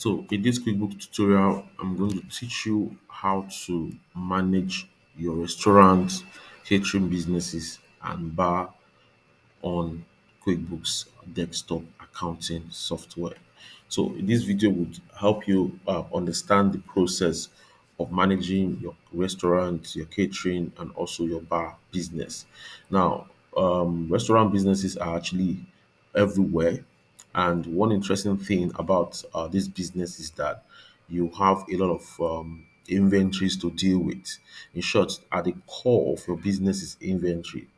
So in this QuickBooks tutorial, I'm going to teach you how to manage your restaurant, catering businesses, and bar on QuickBooks desktop accounting software. So this video would help you understand the process of managing your restaurant, your catering, and also your bar business. Now, restaurant businesses are actually everywhere, and one interesting thing about this business is that you have a lot of inventories to deal with. In short, at the core of your business is inventory.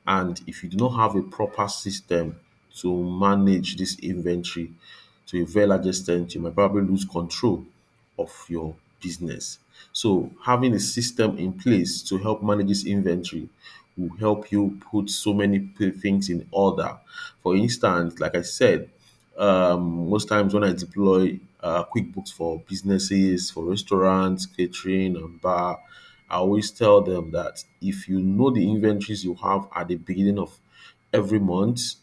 And if you do not have a proper system to manage this inventory to a very large extent, you might probably lose control of your business. So having a system in place to help manage this inventory will help you put so many things in order. For instance, like I said, most times when I deploy QuickBooks for businesses, for restaurants, catering, and bar, I always tell them that if you know the inventories you have at the beginning of every month,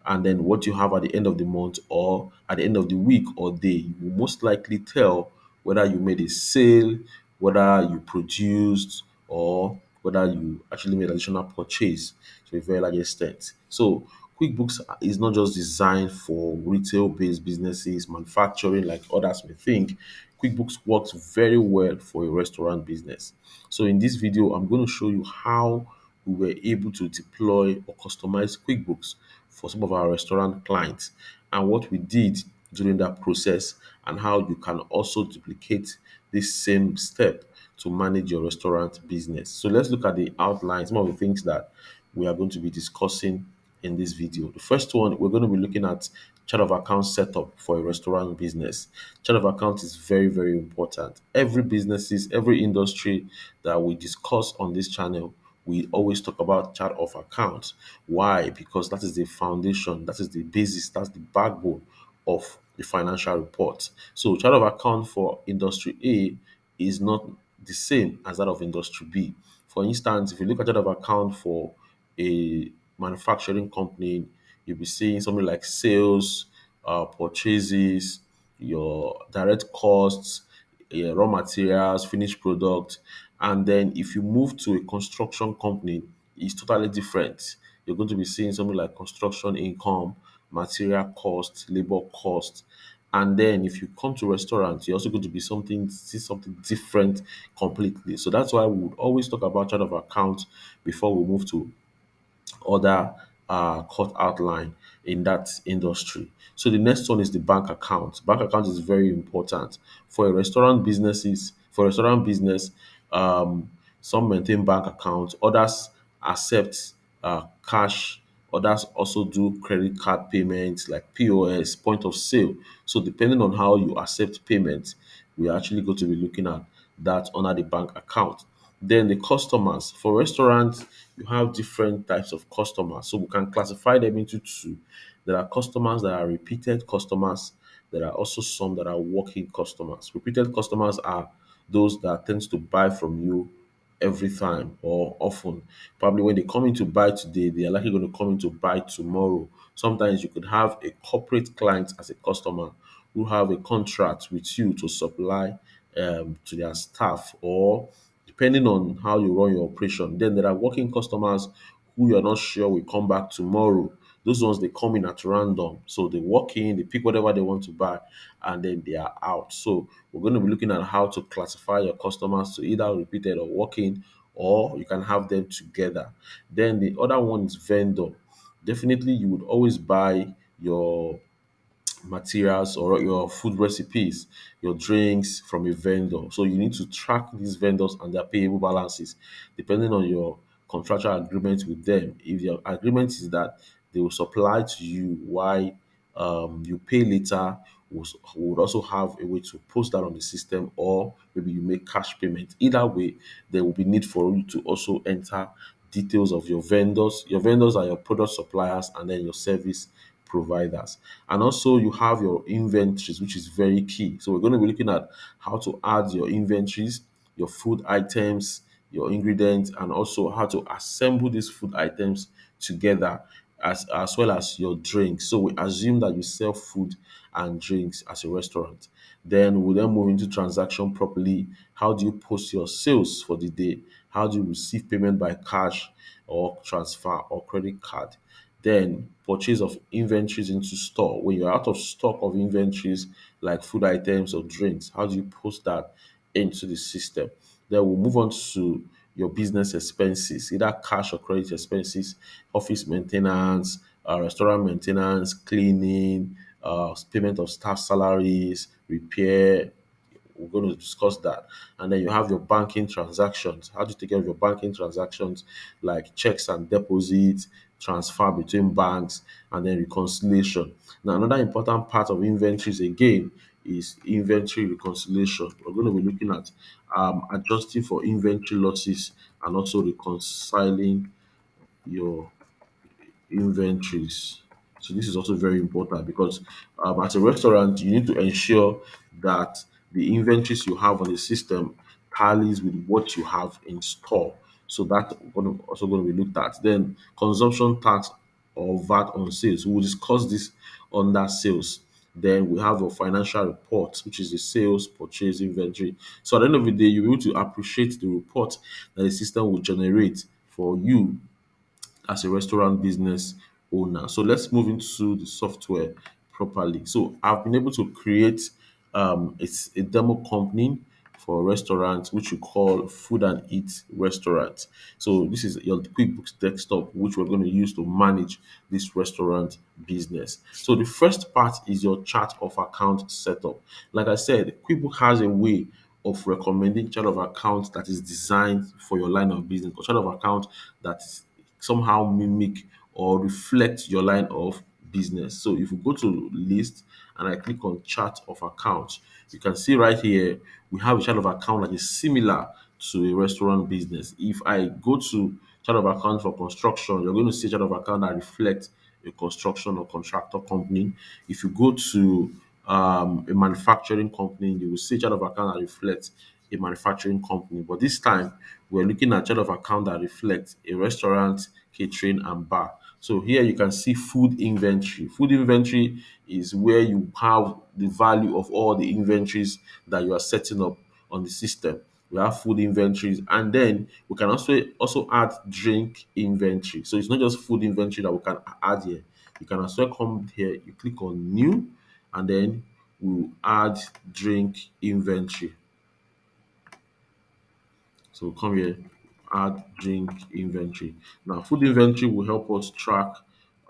and then what you have at the end of the month or at the end of the week or day, you will most likely tell whether you made a sale, whether you produced, or whether you actually made additional purchase to a very large extent. So QuickBooks is not just designed for retail-based businesses, manufacturing like others may think. QuickBooks works very well for a restaurant business. So in this video, I'm going to show you how we were able to deploy or customize QuickBooks for some of our restaurant clients and what we did during that process and how you can also duplicate this same step to manage your restaurant business. So let's look at the outline, some of the things that we are going to be discussing in this video. The first one, we're going to be looking at chart of account setup for a restaurant business. Chart of account is very, very important. Every businesses, every industry that we discuss on this channel, we always talk about chart of account. Why? Because that is the foundation, that is the basis, that's the backbone of the financial report. So chart of account for industry A is not the same as that of industry B. For instance, if you look at chart of account for a manufacturing company, you'll be seeing something like sales, purchases, your direct costs, raw materials, finished product. And then if you move to a construction company, it's totally different. You're going to be seeing something like construction income, material cost, labor cost. And then if you come to restaurants, you're also going to be see something different completely. So that's why we would always talk about chart of account before we move to other court outline in that industry. So the next one is the bank account. Bank account is very important for a restaurant businesses. For restaurant business, some maintain bank accounts, others accept cash, others also do credit card payments like POS, point of sale. So depending on how you accept payment, we are actually going to be looking at that under the bank account. Then the customers. For restaurants, you have different types of customers. So we can classify them into two. There are customers that are repeated customers. There are also some that are working customers. Repeated customers are those that tends to buy from you every time or often. Probably when they come in to buy today, they are likely going to come in to buy tomorrow. Sometimes you could have a corporate client as a customer who have a contract with you to supply to their staff, or depending on how you run your operation. Then there are working customers who you're not sure will come back tomorrow. Those ones they come in at random. So they walk in, they pick whatever they want to buy, and then they are out. So we're going to be looking at how to classify your customers to either repeated or walk-in, or you can have them together. Then the other one is vendor. Definitely you would always buy your materials or your food recipes, your drinks from a vendor. So you need to track these vendors and their payable balances depending on your contractual agreement with them. If your agreement is that they will supply to you why you pay later, we would also have a way to post that on the system, or maybe you make cash payment. Either way, there will be need for you to also enter details of your vendors. Your vendors are your product suppliers and then your service providers. And also you have your inventories, which is very key. So we're going to be looking at how to add your inventories, your food items, your ingredients, and also how to assemble these food items together as well as your drinks. So we assume that you sell food and drinks as a restaurant. Then we'll then move into transaction properly. How do you post your sales for the day? How do you receive payment by cash or transfer or credit card? Then purchase of inventories into store. When you're out of stock of inventories like food items or drinks, how do you post that into the system? Then we'll move on to your business expenses, either cash or credit expenses, office maintenance, restaurant maintenance, cleaning, payment of staff salaries, repair. We're going to discuss that. And then you have your banking transactions. How do you take care of your banking transactions like checks and deposits, transfer between banks, and then reconciliation? Now, another important part of inventories again is inventory reconciliation. We're going to be looking at adjusting for inventory losses and also reconciling your inventories. So this is also very important because as a restaurant, you need to ensure that the inventories you have on the system tallies with what you have in store. So that also going to be looked at. Then consumption tax or VAT on sales. We will discuss this under sales. Then we have a financial report, which is the sales, purchase, inventory. So at the end of the day, you're able to appreciate the report that the system will generate for you as a restaurant business owner. So let's move into the software properly. So I've been able to create it's a demo company for a restaurant which we call Food and Eat Restaurant. So this is your QuickBooks desktop which we're going to use to manage this restaurant business. So the first part is your chart of account setup. Like I said, QuickBooks has a way of recommending chart of account that is designed for your line of business or chart of account that somehow mimic or reflect your line of business. So if you go to list and I click on chart of account, you can see right here we have a chart of account that is similar to a restaurant business. If I go to chart of account for construction, you're going to see a chart of account that reflects a construction or contractor company. If you go to a manufacturing company, you will see a chart of account that reflects a manufacturing company. But this time, we're looking at chart of account that reflects a restaurant, catering, and bar. So here you can see food inventory. Food inventory is where you have the value of all the inventories that you are setting up on the system. We have food inventories, and then we can also add drink inventory. So it's not just food inventory that we can add here. You can as well come here, you click on new, and then we'll add drink inventory. So come here, add drink inventory. Now, food inventory will help us track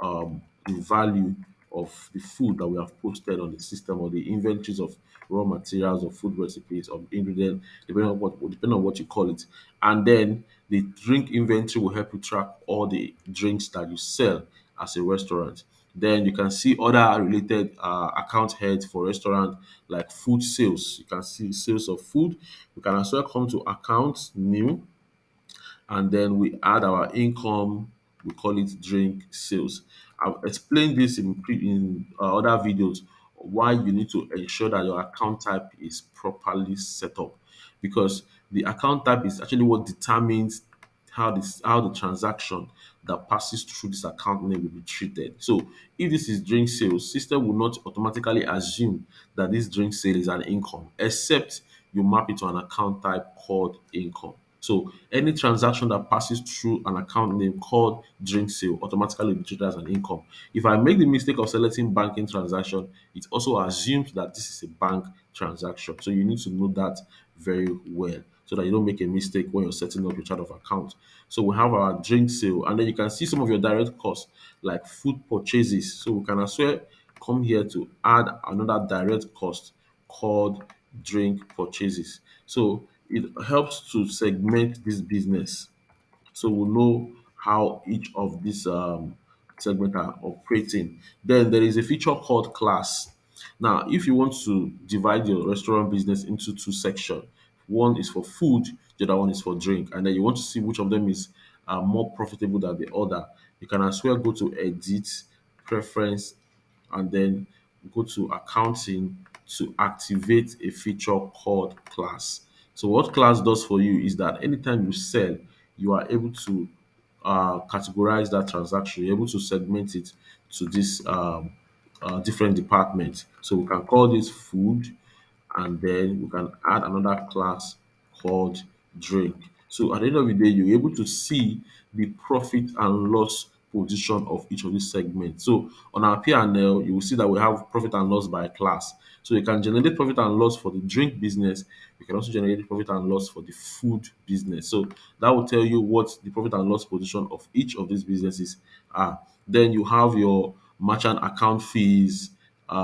the value of the food that we have posted on the system or the inventories of raw materials or food recipes or ingredient, depending on what you call it. And then the drink inventory will help you track all the drinks that you sell as a restaurant. Then you can see other related account heads for restaurant like food sales. You can see sales of food. We can as well come to accounts new and then we add our income. We call it drink sales. I've explained this in other videos why you need to ensure that your account type is properly set up because the account type is actually what determines how the transaction that passes through this account name will be treated. So if this is drink sales, system will not automatically assume that this drink sale is an income, except you map it to an account type called income. So any transaction that passes through an account name called drink sale automatically will be treated as an income. If I make the mistake of selecting banking transaction, it also assumes that this is a bank transaction. So you need to know that very well so that you don't make a mistake when you're setting up your chart of account. So we have our drink sale, and then you can see some of your direct costs like food purchases. So we can as well come here to add another direct cost called drink purchases. So it helps to segment this business so we'll know how each of these segments are operating. Then there is a feature called class. Now, if you want to divide your restaurant business into two sections, one is for food, the other one is for drink, and then you want to see which of them is more profitable than the other, you can as well go to edit, preference, and then go to accounting to activate a feature called class. So what class does for you is that anytime you sell, you are able to categorize that transaction. You're able to segment it to this different departments. So we can call this food, and then we can add another class called drink. So at the end of the day, you're able to see the profit and loss position of each of these segments. So on our P&L, you will see that we have profit and loss by class. So you can generate profit and loss for the drink business. You can also generate profit and loss for the food business. So that will tell you what the profit and loss position of each of these businesses are. Then you have your merchant account fees.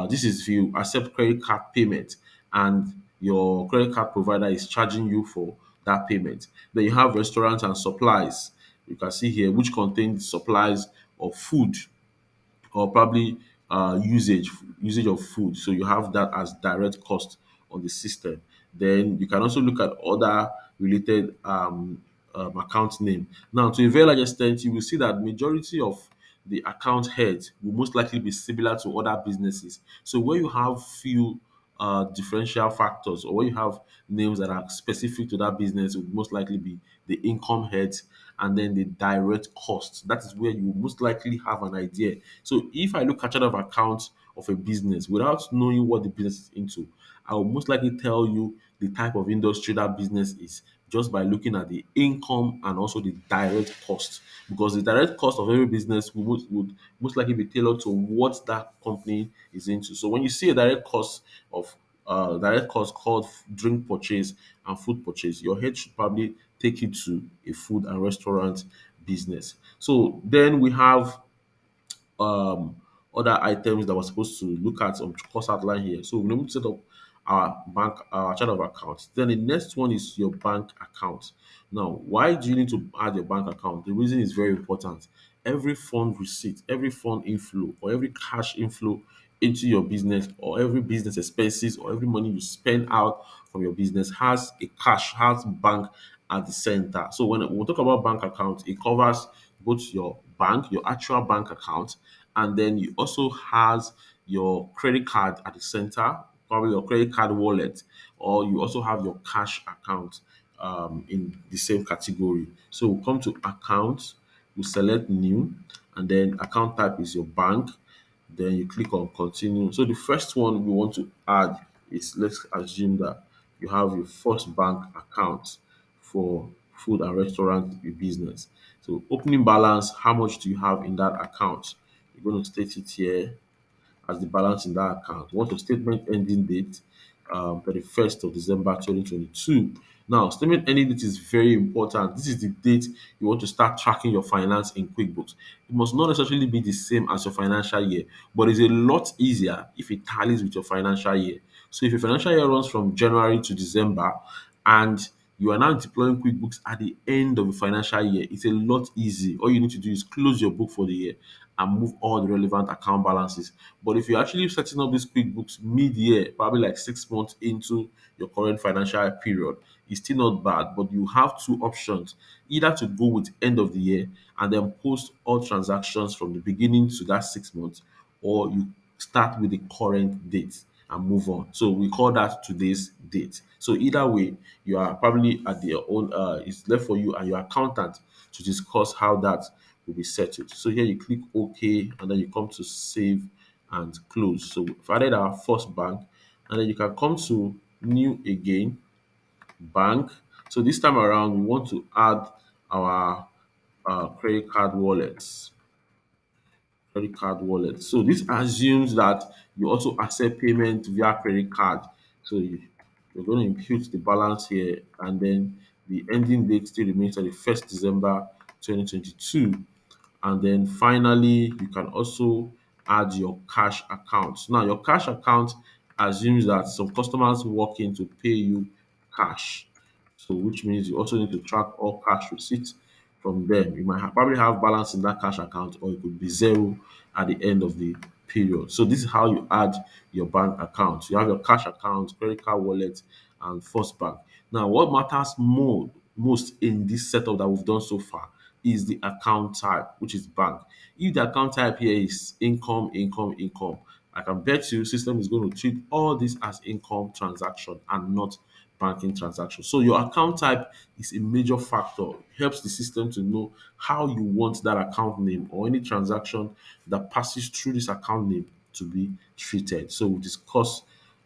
This is if you accept credit card payment and your credit card provider is charging you for that payment. Then you have restaurants and supplies. You can see here which contains supplies of food or probably usage of food. So you have that as direct cost on the system. Then you can also look at other related account name. Now, to a very large extent, you will see that majority of the account heads will most likely be similar to other businesses. So where you have few differential factors, or where you have names that are specific to that business, would most likely be the income heads and then the direct costs. That is where you will most likely have an idea. So if I look at chart of accounts of a business without knowing what the business is into, I will most likely tell you the type of industry that business is just by looking at the income and also the direct cost. Because the direct cost of every business would most likely be tailored to what that company is into. So when you see a direct cost called drink purchase and food purchase, your head should probably take you to a food and restaurant business. So then we have um, other items that we're supposed to look at on course outline here. So we're able to set up our chart of accounts. Then the next one is your bank account. Now, why do you need to add your bank account? The reason is very important. Every fund receipt, every fund inflow, or every cash inflow into your business, or every business expenses, or every money you spend out from your business has bank at the center. So when we talk about bank account, it covers both your bank, your actual bank account, and then you also has your credit card at the center, probably your credit card wallet, or you also have your cash account in the same category. So we come to account, we select new, and then account type is your bank. Then you click on continue. So the first one we want to add is, let's assume that you have your first bank account for food and restaurant business. So opening balance, how much do you have in that account? You're going to state it here as the balance in that account. What's your statement ending date? 31st of December 2022. Now, statement ending date is very important. This is the date you want to start tracking your finance in QuickBooks. It must not necessarily be the same as your financial year, but it's a lot easier if it tallies with your financial year. So if your financial year runs from January to December and you are now deploying QuickBooks at the end of the financial year, it's a lot easy. All you need to do is close your book for the year and move all the relevant account balances. But if you're actually setting up this QuickBooks mid-year, probably like 6 months into your current financial period, it's still not bad. But you have two options: either to go with end of the year and then post all transactions from the beginning to that 6 months, or you start with the current date and move on. So we call that today's date. So either way, you are probably at your own. It's left for you and your accountant to discuss how that will be settled. So here you click OK, and then you come to save and close. So we've added our first bank, and then you can come to new again, bank. So this time around, we want to add our credit card wallets. Credit card wallet. So this assumes that you also accept payment via credit card. So you're going to impute the balance here, and then the ending date still remains at the 1st December 2022. And then finally, you can also add your cash account. Now, your cash account assumes that some customers walk in to pay you cash. So, which means you also need to track all cash receipts from them. You might probably have balance in that cash account, or it could be zero at the end of the period. So, this is how you add your bank account. You have your cash account, credit card wallet, and first bank. Now, what matters most in this setup that we've done so far is the account type, which is bank. If the account type here is income, income, income, I can bet you system is going to treat all this as income transaction and not banking transaction. So your account type is a major factor. It helps the system to know how you want that account name or any transaction that passes through this account name to be treated. So we discuss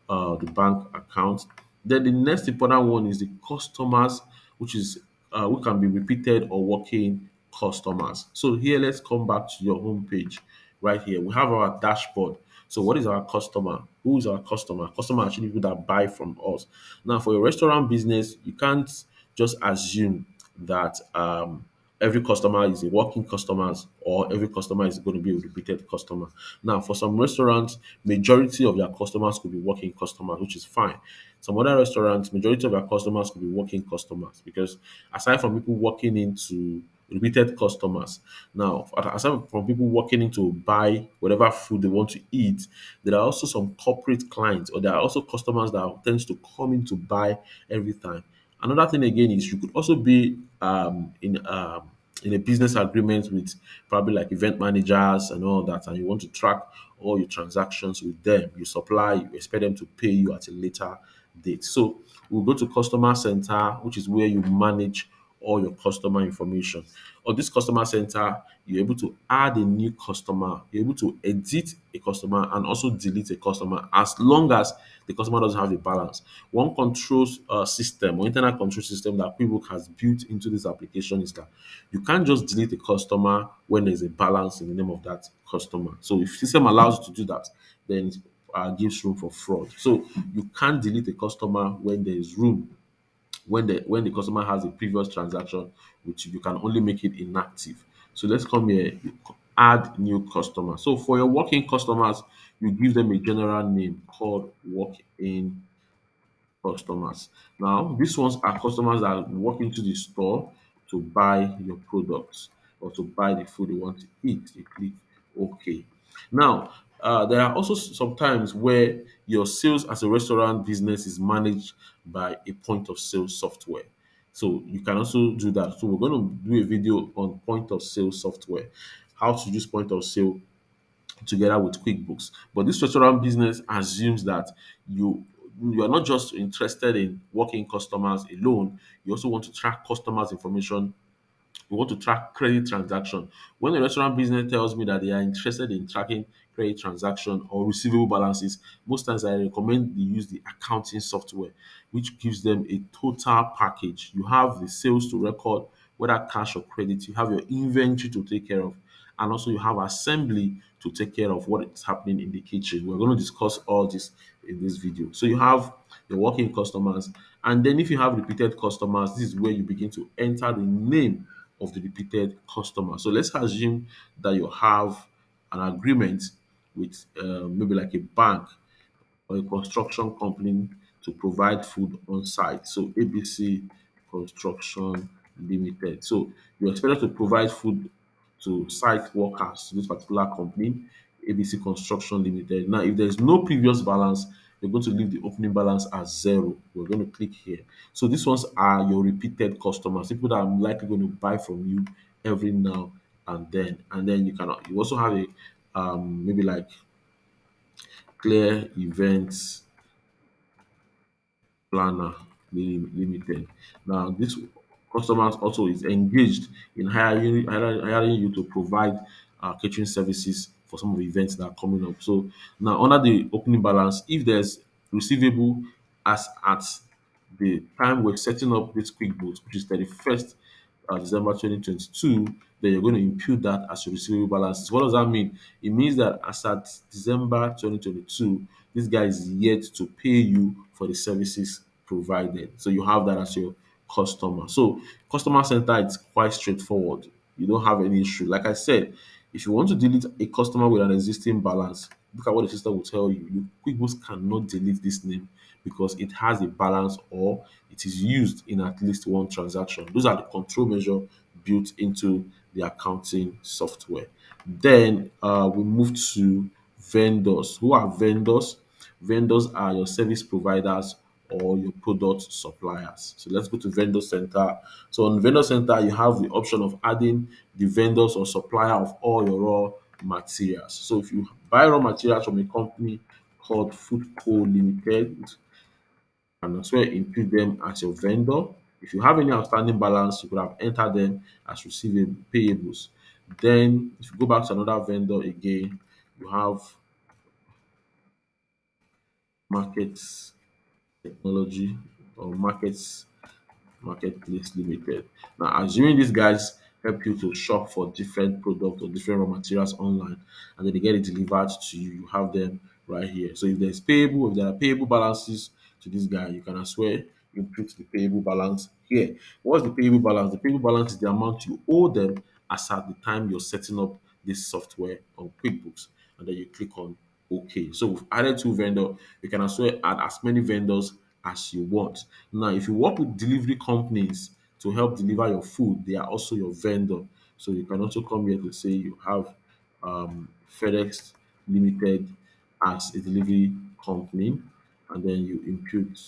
the bank account. Then the next important one is the customers, which is who can be repeated or working customers. So here, let's come back to your home page right here. We have our dashboard. So what is our customer? Who is our customer? Customer are actually people that buy from us. Now, for your restaurant business, you can't just assume that every customer is a working customer or every customer is going to be a repeated customer. Now, for some restaurants, majority of their customers could be working customers, which is fine. Some other restaurants, majority of their customers could be working customers because aside from people walking into repeated customers, now aside from people walking in to buy whatever food they want to eat, there are also some corporate clients or there are also customers that tends to come in to buy every time. Another thing again is you could also be in a business agreement with probably like event managers and all that, and you want to track all your transactions with them. You supply, you expect them to pay you at a later date. So we'll go to customer center, which is where you manage all your customer information. On this customer center, you're able to add a new customer, you're able to edit a customer and also delete a customer as long as the customer doesn't have a balance. One control system or internal control system that QuickBooks has built into this application is that you can't just delete a customer when there's a balance in the name of that customer. So if system allows you to do that, then it gives room for fraud. So you can't delete a customer when there is room when the customer has a previous transaction which you can only make it inactive. So let's come here, add new customer. So for your working customers, you give them a general name called work-in customers. Now, these ones are customers that walk into the store to buy your products or to buy the food they want to eat. You click OK. Now, there are also some times where your sales as a restaurant business is managed by a point of sale software. So you can also do that. So we're going to do a video on point of sale software, how to use point of sale together with QuickBooks. But this restaurant business assumes that you you are not just interested in working customers alone, you also want to track customers' information. You want to track credit transaction. When a restaurant business tells me that they are interested in tracking credit transaction or receivable balances, most times I recommend they use the accounting software, which gives them a total package. You have the sales to record, whether cash or credit. You have your inventory to take care of, and also you have assembly to take care of what is happening in the kitchen. We're going to discuss all this in this video. So you have your working customers, and then if you have repeated customers, this is where you begin to enter the name of the repeated customer. So let's assume that you have an agreement with maybe like a bank or a construction company to provide food on site. So ABC Construction Limited. So you're expected to provide food to site workers to this particular company, ABC Construction Limited. Now, if there's no previous balance, you're going to leave the opening balance as zero. We're going to click here. So these ones are your repeated customers, people that are likely going to buy from you every now and then. And then you also have a maybe like clear events planner limited. Now, this customers also is engaged in hiring you to provide catering services for some of the events that are coming up. So now, under the opening balance, if there's receivable as at the time we're setting up this QuickBooks, which is 31st December 2022, then you're going to impute that as your receivable balances. What does that mean? It means that as at December 2022, this guy is yet to pay you for the services provided. So you have that as your customer. So customer center, it's quite straightforward. You don't have any issue. Like I said, if you want to delete a customer with an existing balance, look at what the system will tell you. QuickBooks cannot delete this name because it has a balance or it is used in at least one transaction. Those are the control measure built into the accounting software. Then we move to vendors. Who are vendors? Vendors are your service providers or your product suppliers. So let's go to vendor center. So on vendor center, you have the option of adding the vendors or supplier of all your raw materials. So if you buy raw materials from a company called Food Co Limited, and as well include them as your vendor. If you have any outstanding balance, you could have entered them as receivable payables. Then if you go back to another vendor again, you have Markets Technology or Marketplace Limited. Now, assuming these guys help you to shop for different products or different raw materials online, and then they get it delivered to you, you have them right here. So if there's payable, if there are payable balances to this guy, you can as well input the payable balance here. What's the payable balance? The payable balance is the amount you owe them as at the time you're setting up this software on QuickBooks, and then you click on OK. So we've added two vendors. You can as well add as many vendors as you want. Now, if you work with delivery companies to help deliver your food, they are also your vendor. So you can also come here to say you have FedEx Limited as a delivery company, and then you impute.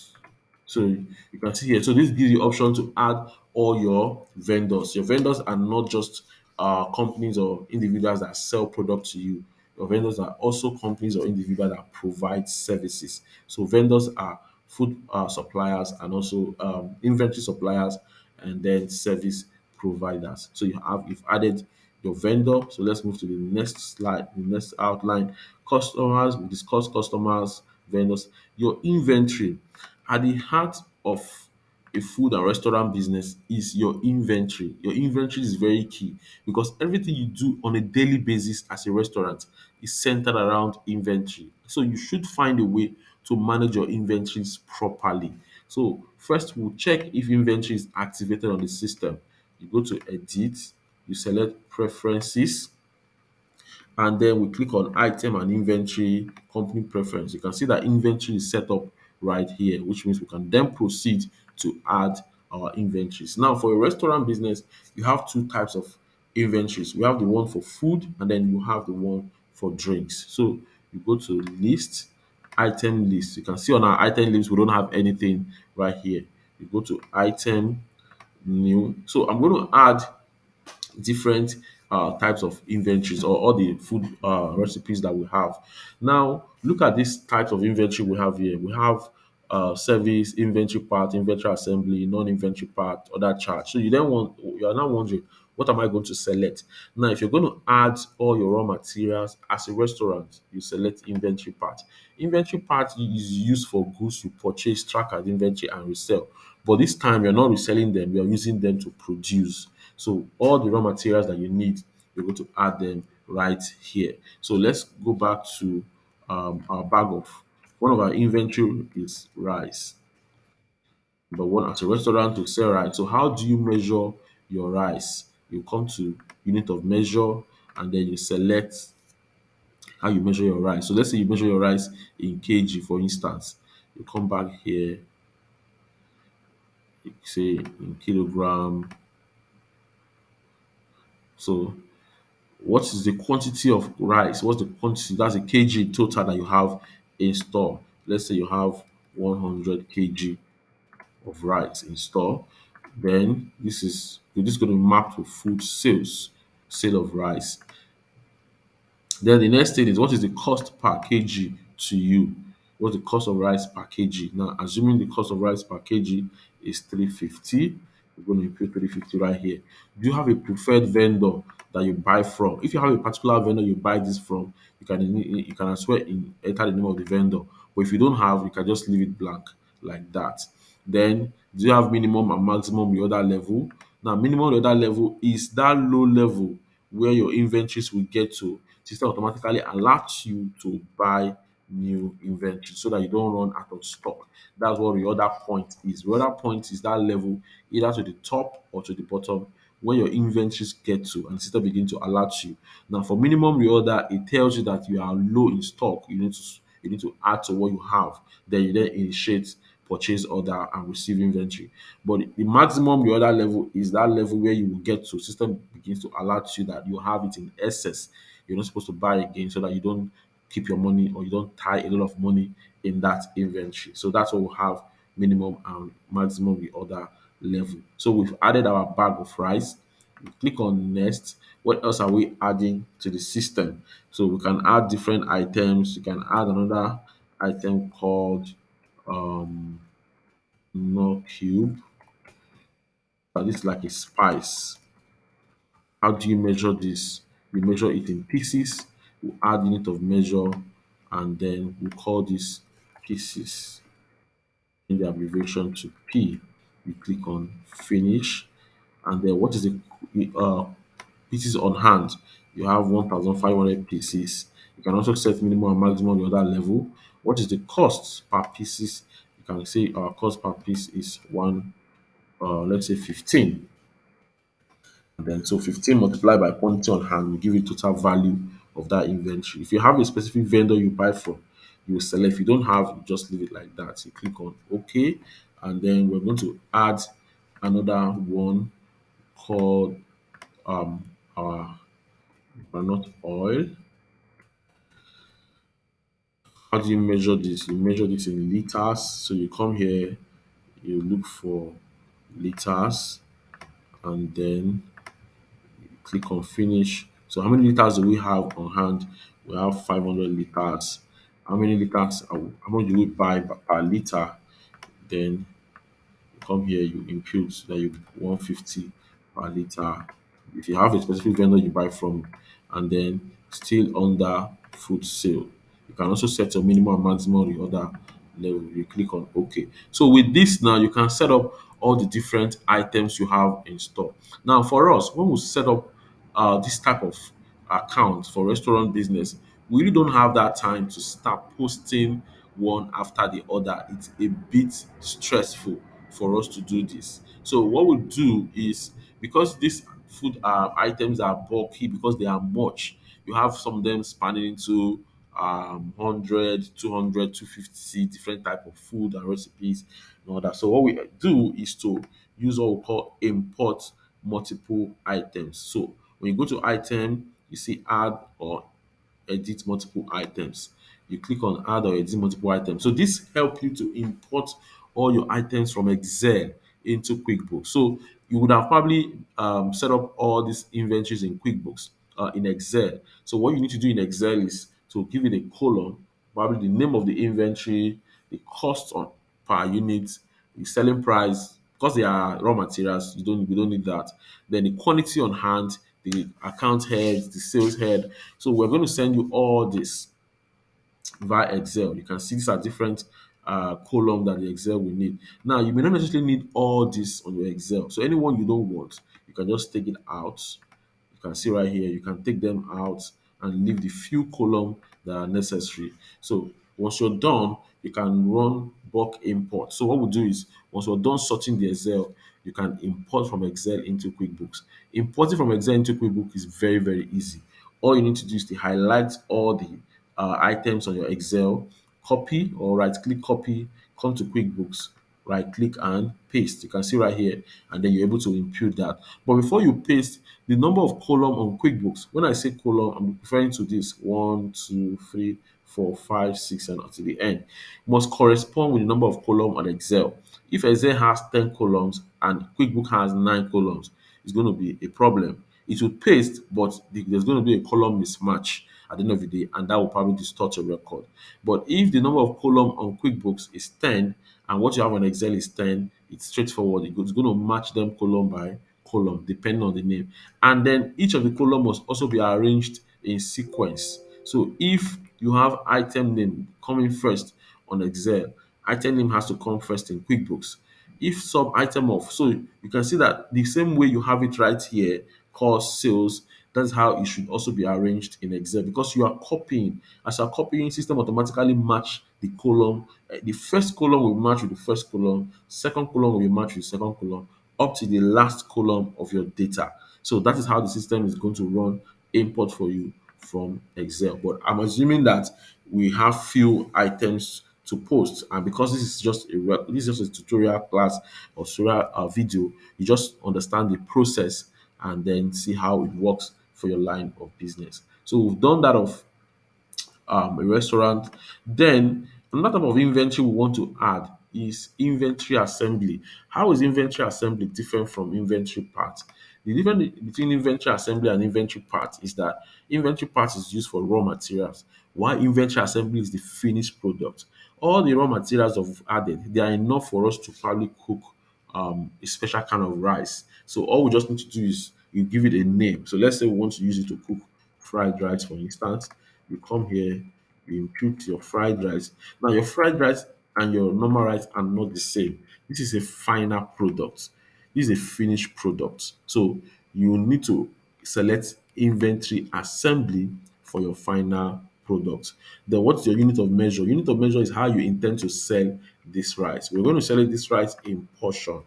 So you can see here. So this gives you option to add all your vendors. Your vendors are not just companies or individuals that sell product to you. Your vendors are also companies or individuals that provide services. So vendors are food suppliers and also inventory suppliers and then service providers. So you've added your vendor. So let's move to the next slide, the next outline. Customers, we discuss customers, vendors, your inventory. At the heart of a food and restaurant business is your inventory. Your inventory is very key because everything you do on a daily basis as a restaurant is centered around inventory. So you should find a way to manage your inventories properly. So first we'll check if inventory is activated on the system. You go to edit, you select preferences, and then we click on item and inventory company preference. You can see that inventory is set up right here, which means we can then proceed to add our inventories. Now, for a restaurant business, you have two types of inventories. We have the one for food, and then you have the one for drinks. So you go to list, item list. You can see on our item list, we don't have anything right here. You go to item new. So I'm going to add different types of inventories or all the food recipes that we have. Now, look at these types of inventory we have here. We have service, inventory part, inventory assembly, non-inventory part, other charge. So you are now wondering, what am I going to select? Now, if you're going to add all your raw materials as a restaurant, you select inventory part. Inventory part is used for goods you purchase, track as inventory, and resell. But this time, you're not reselling them, you're using them to produce. So all the raw materials that you need, you're going to add them right here. So let's go back to our bag of one of our inventory is rice. Number one, as a restaurant to sell rice. So how do you measure your rice? You come to unit of measure and then you select how you measure your rice. So let's say you measure your rice in kg, for instance. You come back here, you say in kilogram. So what is the quantity of rice? What's the quantity? That's a kg total that you have in store. Let's say you have 100 kg of rice in store. Then this is going to map to food sales, sale of rice. Then the next thing is what is the cost per kg to you? What's the cost of rice per kg? Now, assuming the cost of rice per kg is 350, we're going to input 350 right here. Do you have a preferred vendor that you buy from? If you have a particular vendor you buy this from, you can as well enter the name of the vendor. But if you don't have, you can just leave it blank like that. Then, do you have minimum and maximum reorder level? Now, minimum reorder level is that low level where your inventories will get to. System automatically allows you to buy new inventory so that you don't run out of stock. That's what reorder point is. Reorder point is that level either to the top or to the bottom where your inventories get to and system begin to alert you. Now for minimum reorder, it tells you that you are low in stock. You need to add to what you have. Then you then initiate purchase order and receive inventory. But the maximum reorder level is that level where you will get to. System begins to alert you that you have it in excess. You're not supposed to buy again so that you don't keep your money or you don't tie a lot of money in that inventory. So that's what we have minimum and maximum reorder level. So we've added our bag of rice. We click on next. What else are we adding to the system? So we can add different items. You can add another item called no cube. This is like a spice. How do you measure this? You measure it in pieces. You add unit of measure, and then we call this pieces in the abbreviation to P. You click on finish, and then what is the pieces on hand? You have 1,500 pieces. You can also set minimum and maximum on the other level. What is the cost per pieces? You can say our cost per piece is one, let's say 15. And then so 15 multiplied by quantity on hand will give you total value of that inventory. If you have a specific vendor you buy from, you will select. If you don't have, you just leave it like that. You click on OK, and then we're going to add another one called our granite oil. How do you measure this? You measure this in liters. So you come here, you look for liters, and then click on finish. So how many liters do we have on hand? We have 500 liters. How many liters? How much do we buy per liter? Then you come here, you impute that you 150 per liter. If you have a specific vendor you buy from, and then still under food sale, you can also set your minimum and maximum on the other level. You click on OK. So with this now, you can set up all the different items you have in store. Now for us, when we set up this type of account for restaurant business, we really don't have that time to start posting one after the other. It's a bit stressful for us to do this. So what we do is, because these food items are bulky, because they are much, you have some of them spanning into 100, 200, 250 different type of food and recipes and all that. So what we do is to use what we call import multiple items. So when you go to item, you see add or edit multiple items. You click on add or edit multiple items. So this help you to import all your items from Excel into QuickBooks. So you would have probably set up all these inventories in QuickBooks in Excel. So what you need to do in Excel is to give it a column, probably the name of the inventory, the cost on per unit, the selling price, because they are raw materials, we don't need that. Then the quantity on hand, the account heads, the sales head. So we're going to send you all this via Excel. You can see these are different column that the Excel will need. Now you may not necessarily need all this on your Excel. So anyone you don't want, you can just take it out. You can see right here, you can take them out and leave the few column that are necessary. So once you're done, you can run bulk import. So what we'll do is, once we're done sorting the Excel, you can import from Excel into QuickBooks. Importing from Excel into QuickBooks is very, very easy. All you need to do is to highlight all the items on your Excel, copy or right click copy, come to QuickBooks, right click and paste. You can see right here, and then you're able to impute that. But before you paste, the number of column on QuickBooks, when I say column, I'm referring to this 1, 2, 3, 4, 5, 6, and until the end, must correspond with the number of column on Excel. If Excel has 10 columns and QuickBook has 9 columns, it's going to be a problem. It will paste, but there's going to be a column mismatch at the end of the day, and that will probably distort your record. But if the number of column on QuickBooks is 10 and what you have on Excel is 10, it's straightforward. It's going to match them column by column depending on the name. And then each of the column must also be arranged in sequence. So if you have item name coming first on Excel, item name has to come first in QuickBooks. If sub item of, so you can see that the same way you have it right here, cost, sales, that's how it should also be arranged in Excel, because you are copying. As you're copying, system automatically match the column. The first column will match with the first column, second column will match with the second column, up to the last column of your data. So that is how the system is going to run import for you from Excel. But I'm assuming that we have few items to post, and because this is just a tutorial class or tutorial video, you just understand the process and then see how it works for your line of business. So we've done that of a restaurant. Then another type of inventory we want to add is inventory assembly. How is inventory assembly different from inventory part? The difference between inventory assembly and inventory part is that inventory part is used for raw materials, while inventory assembly is the finished product. All the raw materials that we've added, they are enough for us to probably cook a special kind of rice. So all we just need to do is you give it a name. So let's say we want to use it to cook fried rice, for instance. You come here, You impute your fried rice. Now, your fried rice and your normal rice are not the same. This is a final product. This is a finished product. So you need to select inventory assembly for your final product. Then what's your unit of measure? Unit of measure is how you intend to sell this rice. We're going to sell this rice in portion,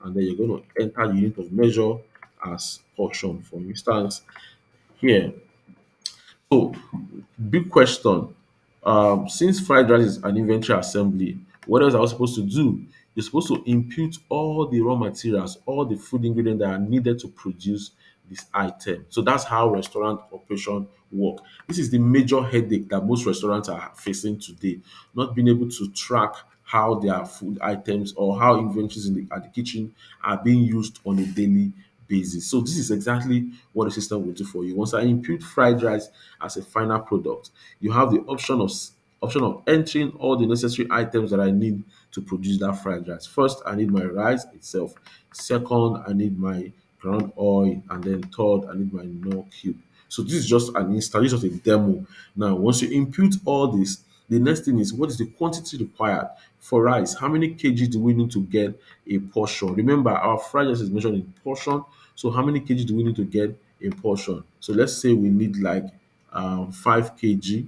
and then you're going to enter unit of measure as portion. For instance, here, so, big question. Since fried rice is an inventory assembly, what else are you supposed to do? You're supposed to impute all the raw materials, all the food ingredients that are needed to produce this item. So that's how restaurant operation work. This is the major headache that most restaurants are facing today, not being able to track how their food items or how inventories at the kitchen are being used on a daily basis. So this is exactly what the system will do for you. Once I impute fried rice as a final product, you have the option of entering all the necessary items that I need to produce that fried rice. First, I need my rice itself. Second, I need my ground oil, and then third, I need my no cube. So this is just an installation of a demo. Now, once you input all this, the next thing is what is the quantity required for rice? How many kg do we need to get a portion? Remember, our fried rice is measured in portion. So how many kg do we need to get a portion? So let's say we need like 5 kg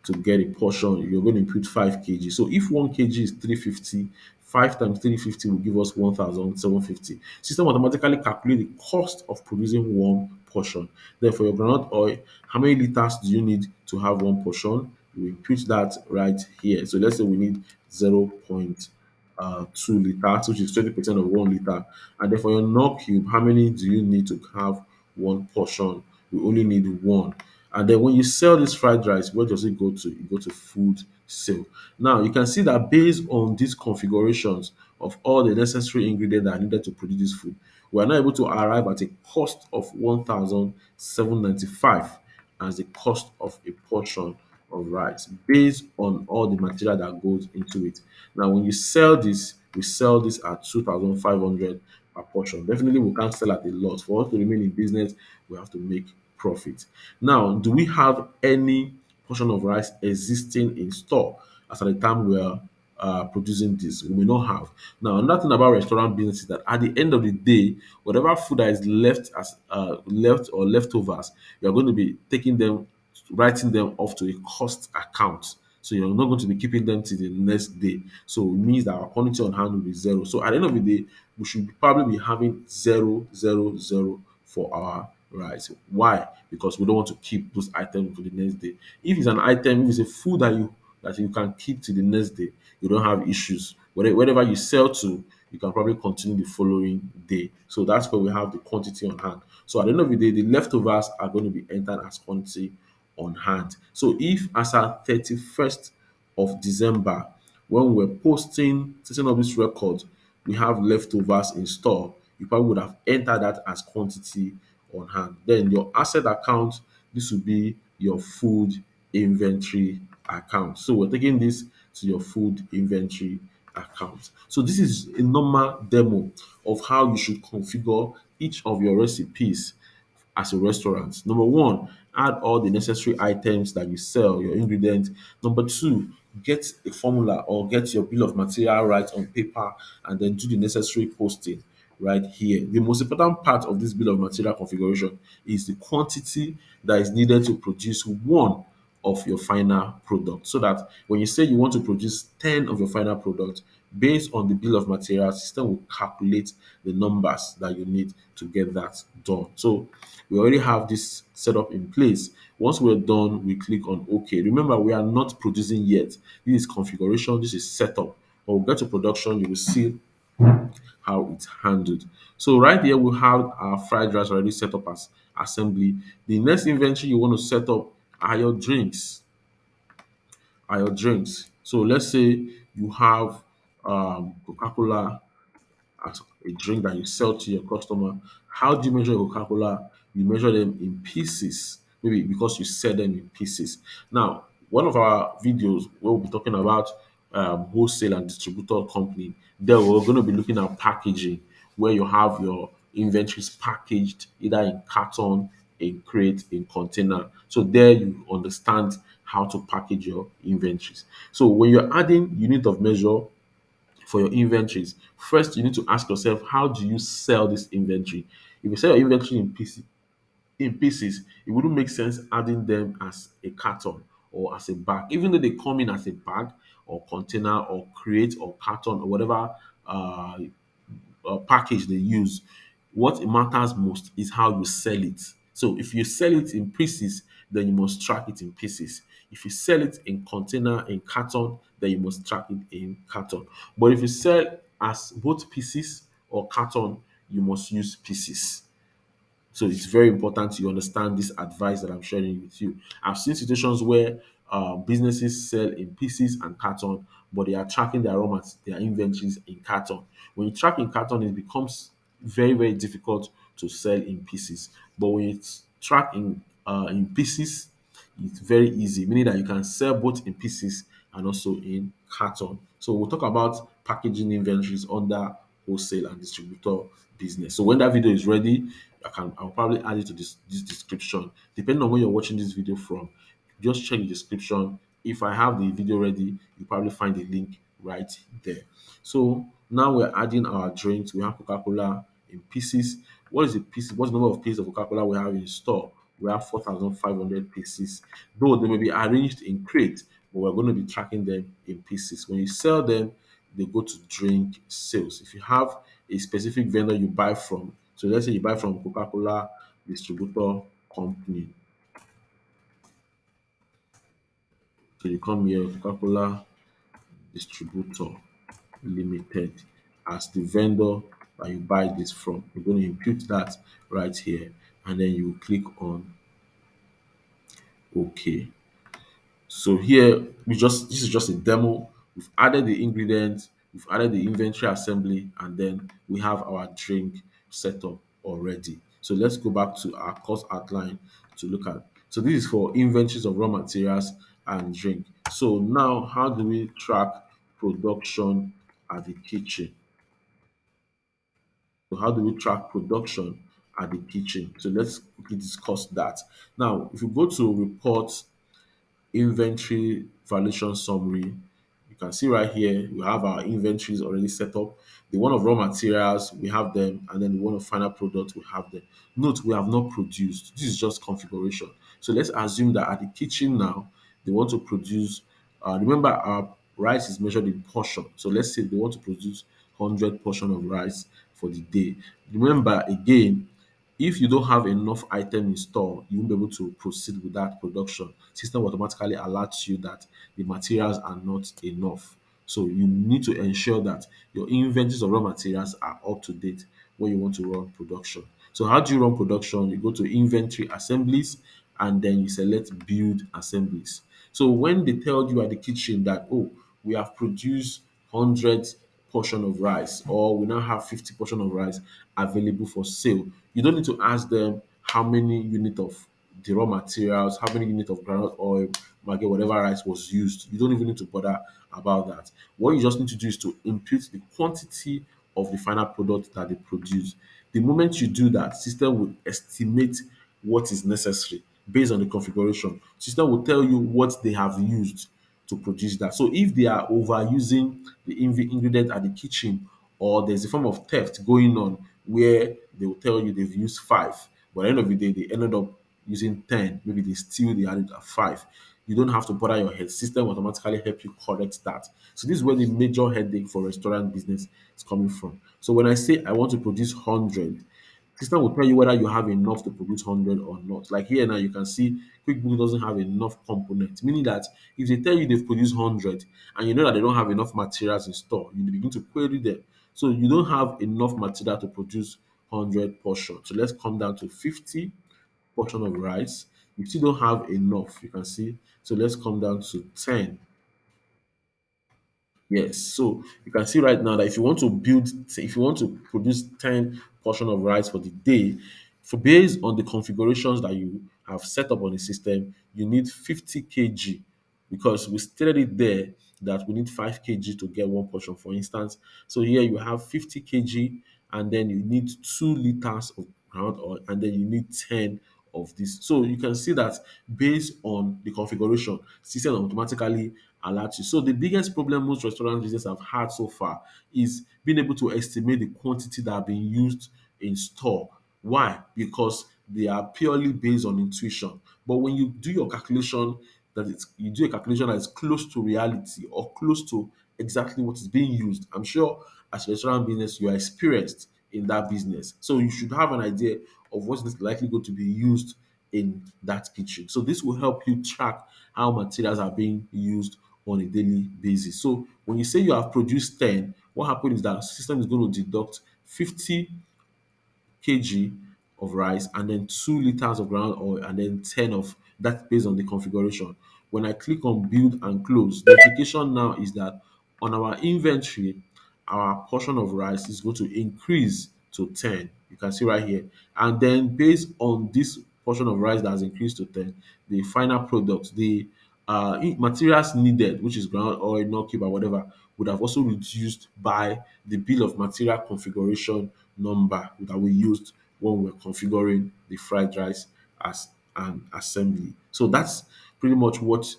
to get a portion. You're going to input 5 kg. So if 1 kg is 350, 5 times 350 will give us 1,750. System automatically calculate the cost of producing one portion. Then for your groundnut oil, how many liters do you need to have one portion? We input that right here. So let's say we need 0.2 liters, which is 20% of 1 liter. And then for your knock cube, how many do you need to have one portion? We only need one. And then when you sell this fried rice, where does it go to? It go to food sale. Now you can see that based on these configurations of all the necessary ingredients that are needed to produce this food, we are now able to arrive at a cost of 1,795 as the cost of a portion of rice based on all the material that goes into it. Now, when you sell this, we sell this at 2,500 per portion. Definitely, we can't sell at a loss. For us to remain in business, we have to make profit. Now, do we have any portion of rice existing in store as at the time we are producing this? We may not have. Now, another thing about restaurant business is that at the end of the day, whatever food that is left as left or leftovers, you are going to be taking them, writing them off to a cost account. So you're not going to be keeping them till the next day. So it means that our quantity on hand will be zero. So at the end of the day, we should probably be having 000 for our rice. Why? Because we don't want to keep those items for the next day. If it's an item, if it's a food that you can keep to the next day, you don't have issues. Whatever you sell to, you can probably continue the following day. So that's where we have the quantity on hand. So at the end of the day, the leftovers are going to be entered as quantity on hand. So if as at 31st of December, when we're posting setting up this record, we have leftovers in store, you probably would have entered that as quantity on hand. Then your asset account, this will be your food inventory account. So we're taking this to your food inventory account. So this is a normal demo of how you should configure each of your recipes as a restaurant. Number one, add all the necessary items that you sell, your ingredients. Number two, get a formula or get your bill of material right on paper and then do the necessary posting right here. The most important part of this bill of material configuration is the quantity that is needed to produce one of your final product. So that when you say you want to produce 10 of your final product, based on the bill of materials, system will calculate the numbers that you need to get that done. So we already have this set up in place. Once we're done, we click on OK. Remember, we are not producing yet. This is configuration, this is setup. When we get to production, you will see how it's handled. So right here, we have our fried rice already set up as assembly. The next inventory you want to set up are your drinks. So let's say you have Coca-Cola as a drink that you sell to your customer. How do you measure your Coca-Cola? You measure them in pieces, maybe because you sell them in pieces. Now, one of our videos where we'll be talking about wholesale and distributor company, there we're going to be looking at packaging, where you have your inventories packaged either in carton, in crate, in container. So there you understand how to package your inventories. So when you're adding unit of measure for your inventories, first you need to ask yourself, how do you sell this inventory? If you sell your inventory in pieces, it wouldn't make sense adding them as a carton or as a bag, even though they come in as a bag or container or crate or carton or whatever uh, package they use. What matters most is how you sell it. So if you sell it in pieces, then you must track it in pieces. If you sell it in container, in carton, then you must track it in carton. But if you sell as both pieces or carton, you must use pieces. So it's very important you understand this advice that I'm sharing with you. I've seen situations where businesses sell in pieces and carton, but they are tracking their their inventories in carton. When you track in carton, it becomes very, very difficult to sell in pieces. But when it's track in pieces, it's very easy, meaning that you can sell both in pieces and also in carton. So we'll talk about packaging inventories under wholesale and distributor business. So when that video is ready, I'll probably add it to this description. Depending on where you're watching this video from, just check the description. If I have the video ready, you probably find the link right there. So now we're adding our drinks. We have Coca-Cola in pieces. What is the pieces? What's the number of pieces of Coca-Cola we have in store? We have 4,500 pieces. Though they may be arranged in crates, but we're going to be tracking them in pieces. When you sell them, they go to drink sales. If you have a specific vendor you buy from, so let's say you buy from Coca-Cola distributor company. So you come here, Coca-Cola distributor limited as the vendor that you buy this from. You're going to impute that right here, and then you click on OK. So here we just this is just a demo. We've added the ingredients, we've added the inventory assembly, and then we have our drink set up already. So let's go back to our course outline to look at. So this is for inventories of raw materials and drink. So now how do we track production at the kitchen? So how do we track production at the kitchen? So let's quickly discuss that. Now, if you go to reports inventory valuation summary. You can see right here, we have our inventories already set up. The one of raw materials, we have them, and then the one of final product, we have them. Note, we have not produced. This is just configuration. So let's assume that at the kitchen now, they want to produce, remember our rice is measured in portion. So let's say they want to produce 100 portion of rice for the day. Remember, again, if you don't have enough item in store, you won't be able to proceed with that production. System automatically alerts you that the materials are not enough. So you need to ensure that your inventories of raw materials are up to date when you want to run production. So how do you run production? You go to inventory assemblies and then you select build assemblies. So when they tell you at the kitchen that, oh, we have produced 100 portion of rice or we now have 50 portion of rice available for sale, you don't need to ask them how many unit of the raw materials, how many unit of groundnut oil, maggi, whatever rice was used. You don't even need to bother about that. What you just need to do is to impute the quantity of the final product that they produce. The moment you do that, system will estimate what is necessary based on the configuration. System will tell you what they have used to produce that. So if they are overusing the ingredient at the kitchen, or there's a form of theft going on where they will tell you they've used five, but at the end of the day they ended up using 10, maybe they steal the added at five. You don't have to bother your head. System will automatically help you correct that. So this is where the major headache for restaurant business is coming from. So when I say I want to produce 100, system will tell you whether you have enough to produce 100 or not. Like here now, you can see QuickBooks doesn't have enough components, meaning that if they tell you they've produced 100 and you know that they don't have enough materials in store, you begin to query them. So you don't have enough material to produce 100 portions. So let's come down to 50 portion of rice. You still don't have enough, you can see. So let's come down to 10. Yes, so you can see right now that if you want to produce 10 portion of rice for the day, for based on the configurations that you have set up on the system, you need 50 kg because we stated it there that we need 5 kg to get one portion, for instance. So here you have 50 kg and then you need 2 liters of ground oil and then you need 10 of this. So you can see that based on the configuration, system automatically alerts you. So the biggest problem most restaurant businesses have had so far is being able to estimate the quantity that are being used in store. Why? Because they are purely based on intuition. But when you do your calculation, you do a calculation that is close to reality or close to exactly what is being used. I'm sure as a restaurant business, you are experienced in that business. So you should have an idea of what is likely going to be used in that kitchen. So this will help you track how materials are being used on a daily basis. So when you say you have produced 10, what happens is that the system is going to deduct 50 kg of rice and then 2 liters of ground oil and then 10 of that based on the configuration. When I click on build and close, the implication now is that on our inventory, our portion of rice is going to increase to 10. You can see right here. And then based on this portion of rice that has increased to 10, the final product, the materials needed, which is ground oil, nut cube, or whatever, would have also reduced by the bill of material configuration number that we used when we were configuring the fried rice as an assembly. So that's pretty much what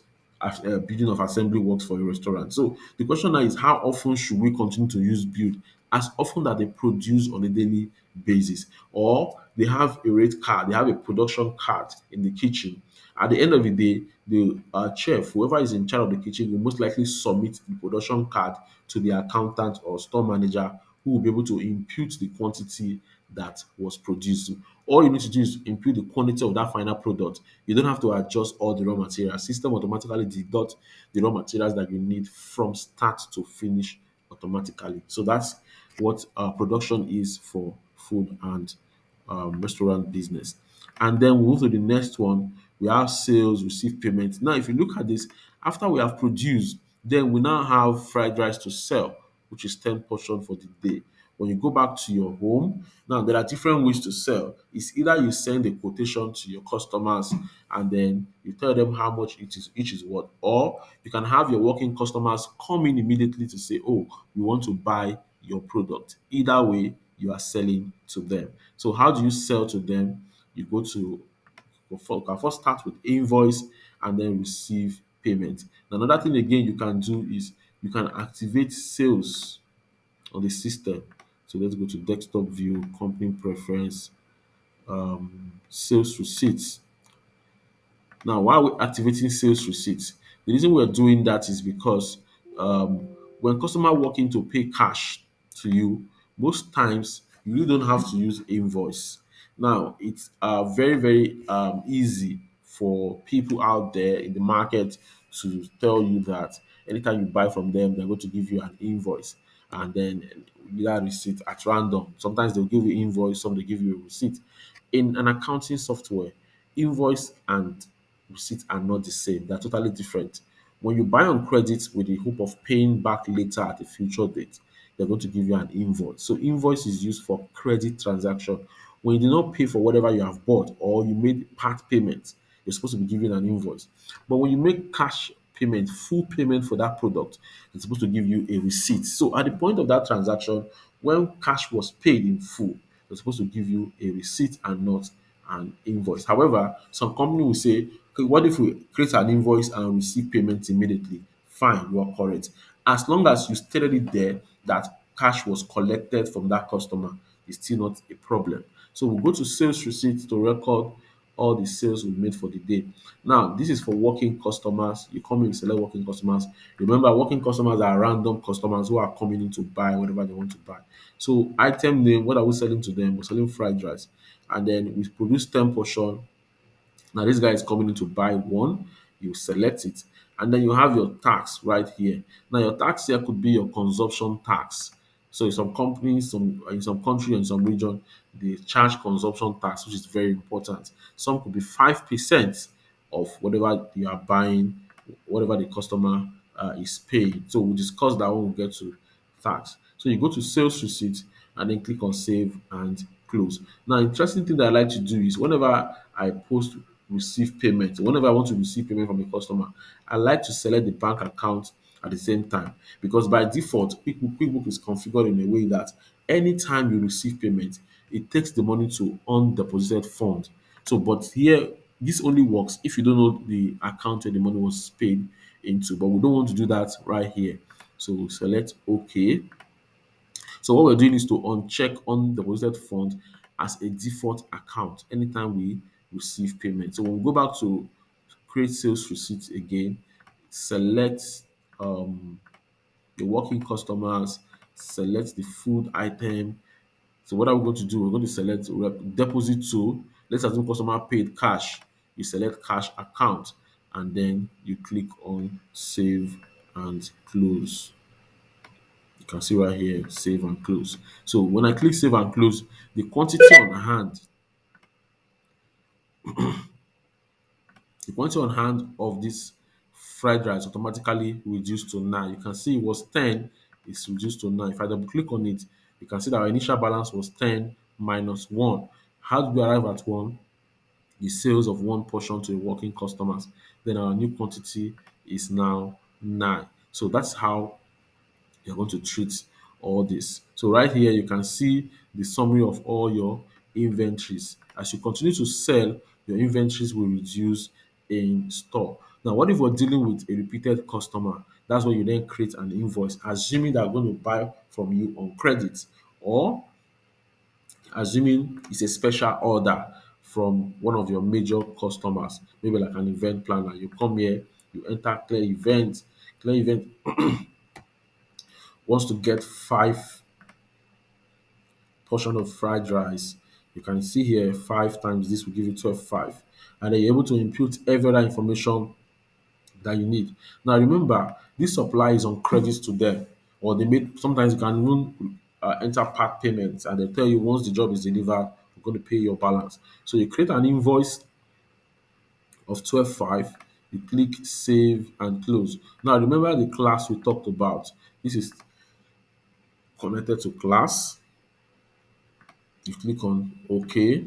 building of assembly works for a restaurant. So the question now is how often should we continue to use build? As often that they produce on a daily basis, or they have a rate card, they have a production card in the kitchen. At the end of the day, the chef, whoever is in charge of the kitchen, will most likely submit the production card to the accountant or store manager who will be able to impute the quantity that was produced. All you need to do is impute the quantity of that final product. You don't have to adjust all the raw materials. System automatically deduct the raw materials that you need from start to finish automatically. So that's what production is for food and restaurant business. And then we move to the next one. We have sales, receive payment. Now, if you look at this, after we have produced, then we now have fried rice to sell, which is 10 portion for the day. When you go back to your home, now there are different ways to sell. It's either you send a quotation to your customers and then you tell them how much each is worth, or you can have your working customers come in immediately to say, "Oh, we want to buy your product." Either way, you are selling to them. So how do you sell to them? You go to you can first start with invoice and then receive payment. Another thing again you can do is you can activate sales on the system. So let's go to desktop view, company preference, sales receipts. Now, why are we activating sales receipts? The reason we're doing that is because when customer walk in to pay cash to you, most times you really don't have to use invoice. Now, it's very easy for people out there in the market to tell you that anytime you buy from them, they're going to give you an invoice and then that receipt at random. Sometimes they'll give you invoice, some they give you a receipt. In an accounting software, invoice and receipts are not the same. They're totally different. When you buy on credit with the hope of paying back later at a future date, they're going to give you an invoice. So invoice is used for credit transaction. When you do not pay for whatever you have bought or you made part payment, you're supposed to be given an invoice. But when you make cash payment, full payment for that product, it's supposed to give you a receipt. So at the point of that transaction, when cash was paid in full, they're supposed to give you a receipt and not an invoice. However, some company will say, okay, what if we create an invoice and receive payment immediately? Fine, you are correct. As long as you stated it there that cash was collected from that customer, it's still not a problem. So we'll go to sales receipts to record all the sales we made for the day. Now, this is for working customers. You come in, select working customers. Remember, working customers are random customers who are coming in to buy whatever they want to buy. So, item name, what are we selling to them? We're selling fried rice. And then we produce 10 portion. Now this guy is coming in to buy one, you select it, and then you have your tax right here. Now your tax here could be your consumption tax. So in some companies, in some country and some region, they charge consumption tax, which is very important. Some could be 5% of whatever you are buying, whatever the customer is paying. So we'll discuss that when we get to tax. So you go to sales receipt and then click on save and close. Now, interesting thing that I like to do is whenever I post receive payment, whenever I want to receive payment from a customer, I like to select the bank account at the same time because by default, QuickBooks is configured in a way that anytime you receive payment, it takes the money to undeposited fund. So, but here, this only works if you don't know the account where the money was paid into, but we don't want to do that right here. So we select OK. So what we're doing is to uncheck undeposited fund as a default account anytime we receive payment. So when we go back to create sales receipt again, select um, the working customers, select the food item. So what are we going to do? We're going to select deposit to. Let's assume customer paid cash. You select cash account and then you click on save and close. You can see right here, save and close. So when I click save and close, the quantity on hand, the quantity on hand of this fried rice automatically reduced to 9. You can see it was 10, it's reduced to 9. If I double click on it, you can see that our initial balance was 10 minus 1. How did we arrive at 1? The sales of one portion to the working customers. Then our new quantity is now 9. So that's how you're going to treat all this. So right here, you can see the summary of all your inventories. As you continue to sell, your inventories will reduce in store. Now, what if we're dealing with a repeated customer? That's where you then create an invoice, assuming they're going to buy from you on credit, or assuming it's a special order from one of your major customers, maybe like an event planner. You come here, you enter clear event. Clear event wants to get 5 portion of fried rice. You can see here 5 times this will give you 12.5. And then you're able to input every other information that you need. Now remember, this supply is on credit to them, or they made sometimes you can even enter part payments and they tell you once the job is delivered, we're going to pay your balance. So you create an invoice of 12.5, you click save and close. Now remember the class we talked about. This is connected to class. You click on OK,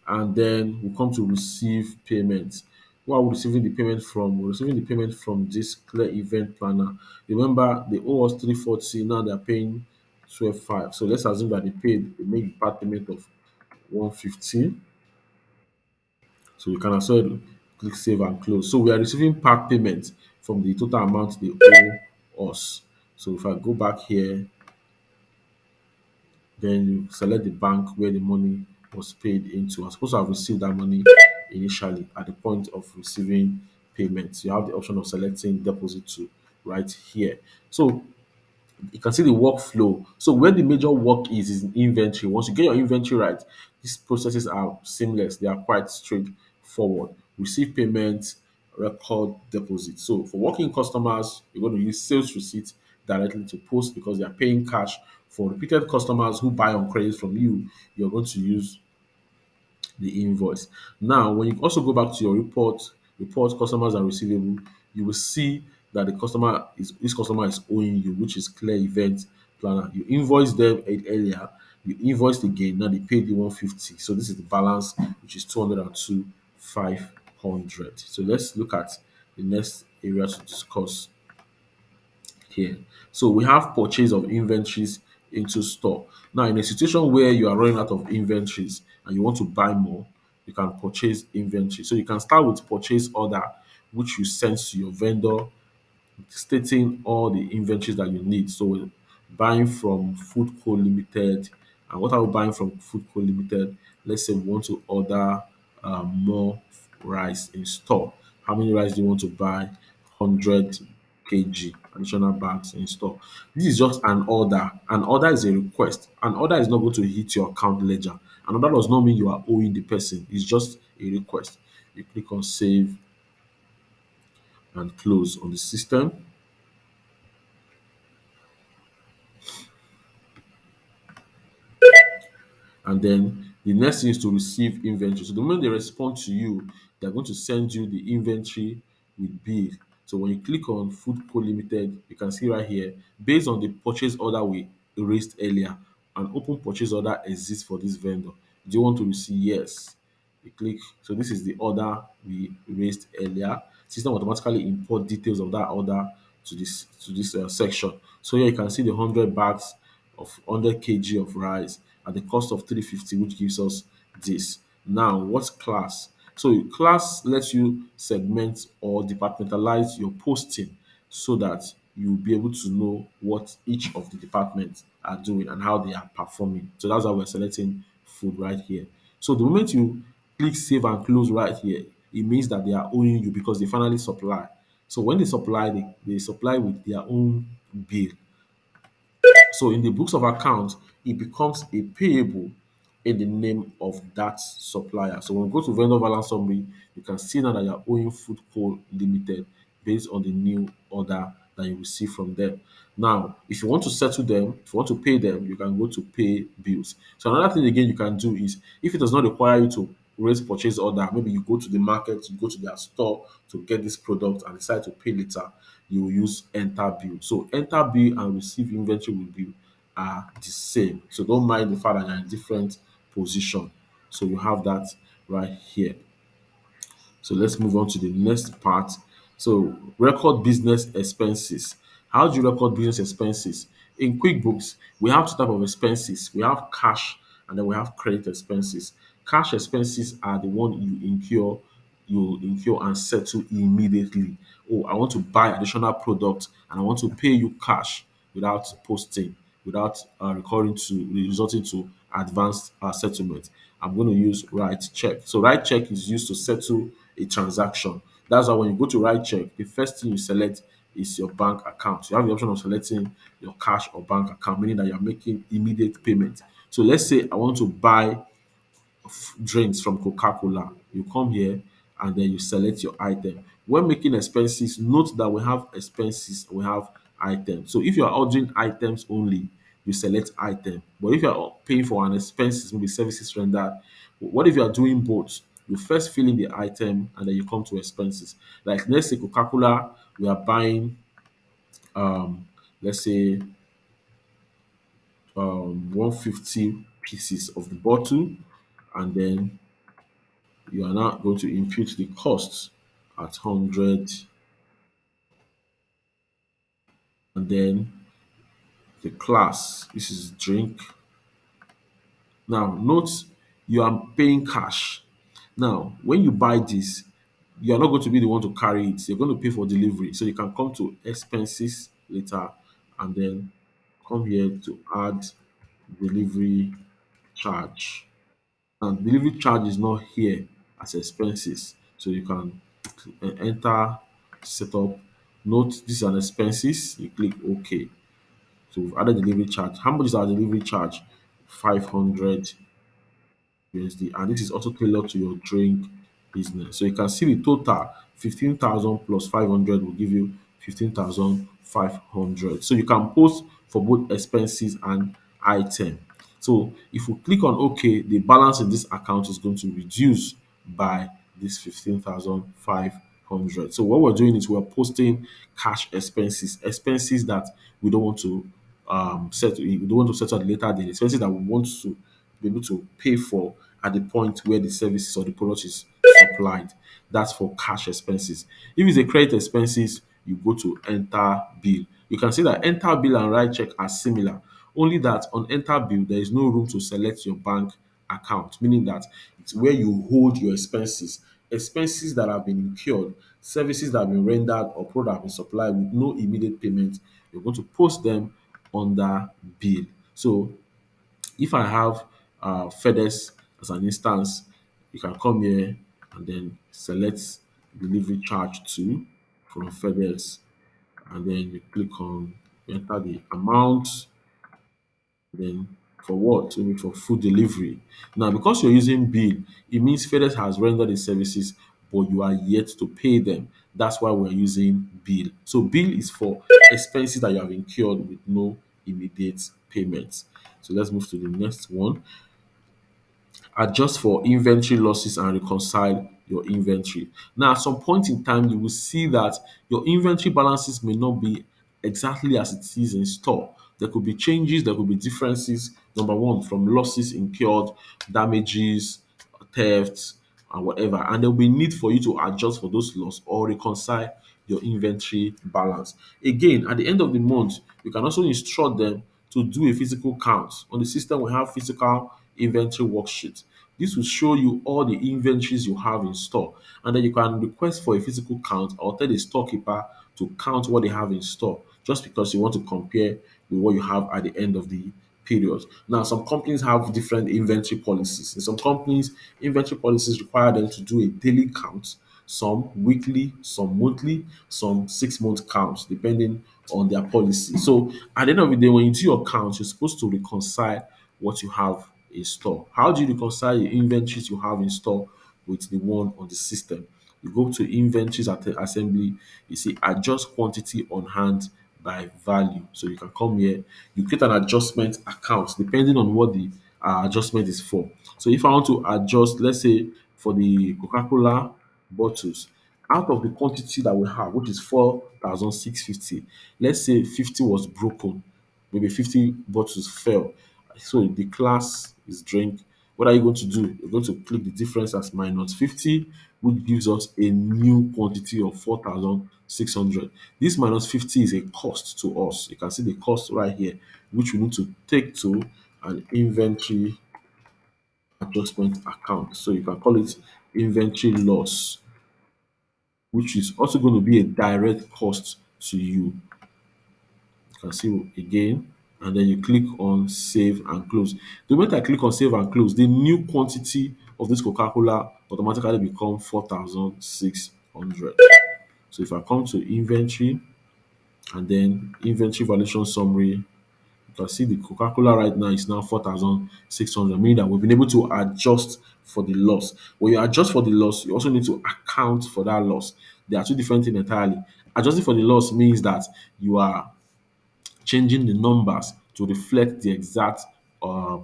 and then we come to receive payment. Who are we receiving the payment from? We're receiving the payment from this clear event planner. Remember, they owe us 340, now they're paying 12.5. So let's assume that they made the part payment of 115. So you can as well click save and close. So we are receiving part payment from the total amount they owe us. So if I go back here, then you select the bank where the money was paid into. I'm supposed to have received that money initially at the point of receiving payment. You have the option of selecting deposit to right here. So you can see the workflow. So where the major work is in inventory. Once you get your inventory right, these processes are seamless. They are quite straightforward. Receive payment, record deposit. So for working customers, you're going to use sales receipt directly to post because they are paying cash. For repeated customers who buy on credit from you, you're going to use the invoice. Now, when you also go back to your report customers are receivable, you will see that this customer is owing you, which is clear event planner. You invoiced them earlier, you invoiced again, now they paid you 150. So this is the balance, which is 202,500. So let's look at the next area to discuss here. So we have purchase of inventories into store. Now, in a situation where you are running out of inventories and you want to buy more, you can purchase inventory. So you can start with purchase order, which you send to your vendor stating all the inventories that you need. So we're buying from Food Co Limited. And what are we buying from Food Co Limited? Let's say we want to order more rice in store. How many rice do you want to buy? 100 kg additional bags in store. This is just an order. An order is a request. An order is not going to hit your account ledger. An order does not mean you are owing the person. It's just a request. You click on save and close on the system. And then the next thing is to receive inventory. So the moment they respond to you, they're going to send you the inventory with bill. So when you click on Food Co Limited, you can see right here, based on the purchase order we erased earlier, an open purchase order exists for this vendor. Do you want to receive? Yes. You click. So this is the order we erased earlier. System automatically import details of that order to this section. So here you can see the 100 bags of 100 kg of rice at the cost of 350, which gives us this. Now, what's class? So class lets you segment or departmentalize your posting so that you'll be able to know what each of the departments are doing and how they are performing. So that's why we're selecting food right here. So the moment you click save and close right here, it means that they are owing you because they finally supply. So when they supply, they supply with their own bill. So in the books of account, it becomes a payable in the name of that supplier. So when we go to vendor balance summary, you can see now that you're owing Food Co. Limited based on the new order that you receive from them. Now, if you want to settle them, if you want to pay them, you can go to pay bills. So another thing again you can do is if it does not require you to raise purchase order, maybe you go to the market, you go to their store to get this product and decide to pay later, you will use enter bill. So enter bill and receive inventory with bill are the same. So don't mind the fact that you're in different position. So you have that right here. So let's move on to the next part. So record business expenses. How do you record business expenses? In QuickBooks, we have two type of expenses. We have cash and then we have credit expenses. Cash expenses are the one you incur and settle immediately. Oh, I want to buy additional product and I want to pay you cash without posting, without resulting to advanced settlement. I'm going to use write check. So write check is used to settle a transaction. That's why when you go to write check, the first thing you select is your bank account. You have the option of selecting your cash or bank account, meaning that you're making immediate payment. So let's say I want to buy drinks from Coca-Cola. You come here and then you select your item. When making expenses, note that we have expenses, we have items. So if you are ordering items only, you select item. But if you are paying for an expenses, maybe services rendered, what if you are doing both? You first fill in the item and then you come to expenses. Like let's say Coca-Cola, we are buying let's say 150 pieces of the bottle, and then you are now going to impute the cost at 100, and then the class, this is drink. Now note you are paying cash. Now when you buy this, you are not going to be the one to carry it, you're going to pay for delivery. So you can come to expenses later and then come here to add delivery charge. And delivery charge is not here as expenses. So you can enter setup. Note this is an expenses. You click OK. So we've added delivery charge. How much is our delivery charge? 500 USD. And this is also tailored to your drink business. So you can see the total 15,000 plus 500 will give you 15,500. So you can post for both expenses and item. So if we click on OK, the balance in this account is going to reduce by this 15,500. So what we're doing is we're posting cash expenses, expenses that we don't want to settle, we don't want to settle at a later date, expenses that we want to be able to pay for at the point where the services or the product is supplied. That's for cash expenses. If it's a credit expenses, you go to enter bill. You can see that enter bill and write check are similar, only that on enter bill, there is no room to select your bank account, meaning that it's where you hold your expenses, expenses that have been incurred, services that have been rendered, or product have been supplied with no immediate payment. You're going to post them under bill. So if I have FedEx as an instance, you can come here and then select delivery charge to from FedEx, and then you click on enter the amount, then for what? Maybe for food delivery. Now, because you're using bill, it means FedEx has rendered the services, but you are yet to pay them. That's why we're using bill. So bill is for expenses that you have incurred with no immediate payments. So let's move to the next one. Adjust for inventory losses and reconcile your inventory. Now, at some point in time, you will see that your inventory balances may not be exactly as it is in store. There could be changes, there could be differences. Number one, from losses incurred, damages, thefts, and whatever. And there will be need for you to adjust for those losses or reconcile your inventory balance. Again, at the end of the month, you can also instruct them to do a physical count. On the system, we have physical inventory worksheet. This will show you all the inventories you have in store, and then you can request for a physical count or tell the storekeeper to count what they have in store just because you want to compare with what you have at the end of the period. Now, some companies have different inventory policies. In some companies, inventory policies require them to do a daily count, some weekly, some monthly, some 6 month counts, depending on their policy. So at the end of the day, when you do your count, you're supposed to reconcile what you have in store. How do you reconcile the inventories you have in store with the one on the system? You go to inventories at the assembly, you see adjust quantity on hand by value. So you can come here, you create an adjustment account depending on what the adjustment is for. So if I want to adjust, let's say for the Coca-Cola bottles, out of the quantity that we have, which is 4,650, let's say 50 was broken, maybe 50 bottles fell. So the class is drink. What are you going to do? You're going to click the difference as minus 50, which gives us a new quantity of 4,600. This minus 50 is a cost to us. You can see the cost right here, which we need to take to an inventory adjustment account. So you can call it inventory loss, which is also going to be a direct cost to you. You can see again, and then you click on save and close. The moment I click on save and close, the new quantity of this Coca-Cola automatically become 4,600. So if I come to inventory and then inventory valuation summary, you can see the Coca-Cola right now is now 4,600, meaning that we've been able to adjust for the loss. When you adjust for the loss, you also need to account for that loss. They are two different things entirely. Adjusting for the loss means that you are changing the numbers to reflect the exact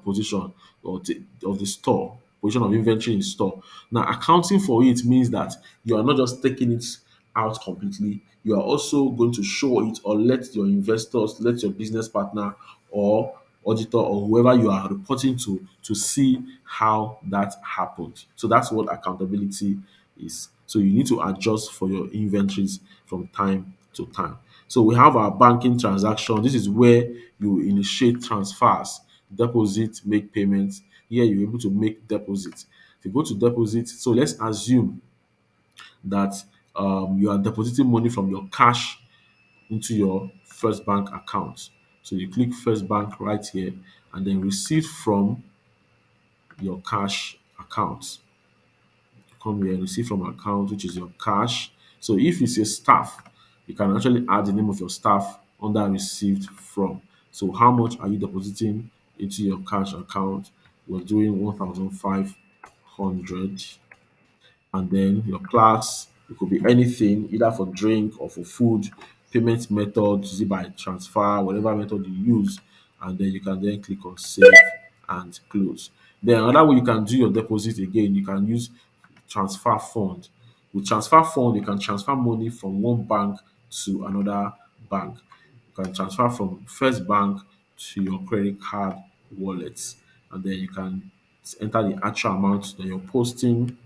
position of the store, position of inventory in store. Now, accounting for it means that you are not just taking it out completely, you are also going to show it or let your investors, let your business partner or auditor or whoever you are reporting to see how that happened. So that's what accountability is. So you need to adjust for your inventories from time to time. So we have our banking transaction. This is where you initiate transfers, deposit, make payments. Here you're able to make deposits. If you go to deposit, so let's assume that you are depositing money from your cash into your first bank account. So you click first bank right here and then receive from your cash account. Come here, receive from account, which is your cash. So if it's a staff, you can actually add the name of your staff under received from. So how much are you depositing into your cash account? We're doing 1,500. And then your class, it could be anything, either for drink or for food. Payment method, is it by transfer, whatever method you use, and then you can then click on save and close. Then another way you can do your deposit again, you can use transfer fund. With transfer fund, you can transfer money from one bank to another bank. You can transfer from first bank to your credit card wallet, and then you can enter the actual amount that you're posting